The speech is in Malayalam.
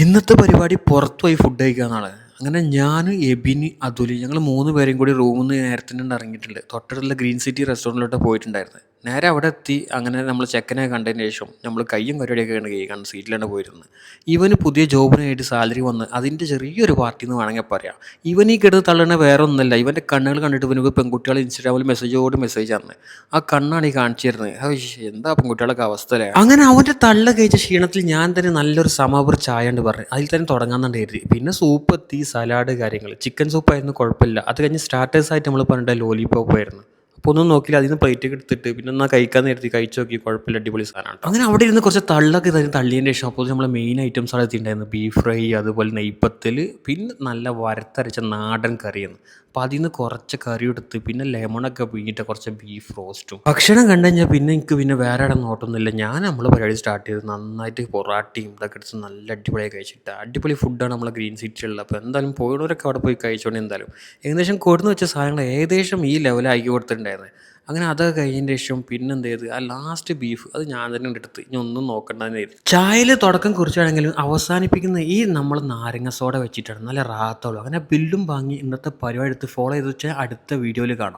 ഇന്നത്തെ പരിപാടി പുറത്ത് പോയി ഫുഡ് കഴിക്കാന്നാണ്. അങ്ങനെ ഞാനും, എബിന്, അതുല് ഞങ്ങൾ 3 പേരും കൂടി റൂമിൽ നിന്ന് നേരത്തെ ഇറങ്ങിയിട്ടുണ്ട്. തൊട്ടടുത്തുള്ള ഗ്രീൻ സിറ്റി റെസ്റ്റോറൻറ്റിലോട്ട് പോയിട്ടുണ്ടായിരുന്നു. നേരെ അവിടെ എത്തി. അങ്ങനെ നമ്മൾ ചെക്കനെ കണ്ടതിന് ശേഷം നമ്മൾ കയ്യും പരിപാടിയൊക്കെയാണ് കഴിക്കാൻ സീറ്റിലാണ് പോയിരുന്നത്. ഇവന് പുതിയ ജോബിനായിട്ട് സാലറി വന്ന് അതിൻ്റെ ചെറിയൊരു പാർട്ടി എന്ന് വേണമെങ്കിൽ പറയാം. ഇവൻ ഈ കിടന്ന് തള്ളണ വേറെ ഒന്നല്ല, ഇവൻ്റെ കണ്ണുകൾ കണ്ടിട്ട് ഇവനക്ക് പെൺകുട്ടികൾ ഇൻസ്റ്റാഗ്രാമിൽ മെസ്സേജോട് മെസ്സേജ് ആണ്. ആ കണ്ണാണ് ഈ കാണിച്ചു തരുന്നത്. എന്താ പെൺകുട്ടികളൊക്കെ അവസ്ഥ അല്ലേ. അങ്ങനെ അവൻ്റെ തള്ള കഴിച്ച ക്ഷീണത്തിൽ ഞാൻ തന്നെ നല്ലൊരു സമപർ ചായ ഉണ്ട് പറഞ്ഞു അതിൽ തന്നെ തുടങ്ങാന്നുണ്ട് കരുതി. പിന്നെ സൂപ്പ് എത്തി, സലാഡ്, കാര്യങ്ങൾ. ചിക്കൻ സൂപ്പായിരുന്നു, കുഴപ്പമില്ല. അത് കഴിഞ്ഞ് സ്റ്റാർട്ടേഴ്സായിട്ട് നമ്മൾ പറഞ്ഞിട്ട് ലോലിപോപ്പ് ആയിരുന്നു. അപ്പോൾ ഒന്നും നോക്കിയില്ല, അതിന് പ്ലേറ്റ് എടുത്തിട്ട് പിന്നെ എന്നാൽ കഴിക്കാൻ നേരത്തി കഴിച്ചു നോക്കി, കുഴപ്പമില്ല, അടിപൊളി സാധനമാണ്. അങ്ങനെ അവിടെ ഇരുന്ന് കുറച്ച് തള്ളൊക്കെ തരും. തള്ളിയതിൻ്റെ ശേഷം അപ്പോൾ നമ്മളെ മെയിൻ ഐറ്റംസ് അവിടെ എത്തിയിട്ടുണ്ടായിരുന്നു. ബീഫ് ഫ്രൈ, അതുപോലെ നെയ്പ്പത്തിൽ, പിന്നെ നല്ല വറുത്തരച്ച നാടൻ കറിയാണ്. അപ്പോൾ അതിൽ നിന്ന് കുറച്ച് കറി എടുത്ത് പിന്നെ ലെമണൊക്കെ പിഴിഞ്ഞിട്ട് കുറച്ച് ബീഫ് റോസ്റ്റും. ഭക്ഷണം കണ്ടു കഴിഞ്ഞാൽ പിന്നെ എനിക്ക് പിന്നെ വേറെ ഇടം നോട്ടൊന്നുമില്ല. ഞാൻ നമ്മൾ പരിപാടി സ്റ്റാർട്ട് ചെയ്ത് നന്നായിട്ട് പൊറാട്ടയും ഇതൊക്കെ എടുത്ത് നല്ല അടിപൊളിയായി കഴിച്ചിട്ട് അടിപൊളി ഫുഡാണ് നമ്മളെ ഗ്രീൻ സിറ്റിയുള്ളത്. അപ്പോൾ എന്തായാലും പോയവരൊക്കെ അവിടെ പോയി കഴിച്ചോണ്ട് എന്തായാലും ഏകദേശം കൊടുന്ന് വെച്ച സാധനങ്ങൾ ഏകദേശം ഈ ലെവലാക്കി കൊടുത്തിട്ടുണ്ടായിരുന്നു. അങ്ങനെ അതൊക്കെ കഴിഞ്ഞതിന് ശേഷം പിന്നെ എന്ത് ചെയ്ത് ആ ലാസ്റ്റ് ബീഫ് അത് ഞാൻ തന്നെ എടുത്ത് ഇനി ഒന്നും നോക്കണ്ടെന്ന് കരുതി. ചായയിൽ തുടക്കം കുറിച്ചാണെങ്കിലും അവസാനിപ്പിക്കുന്ന ഈ നമ്മൾ നാരങ്ങ സോഡ വെച്ചിട്ടാണ് നല്ല റാത്തുള്ളൂ. അങ്ങനെ ബില്ലും വാങ്ങി ഇന്നത്തെ പരിപാടി എടുത്ത് ഫോളോ ചെയ്ത് വെച്ചാൽ അടുത്ത വീഡിയോയിൽ കാണാം.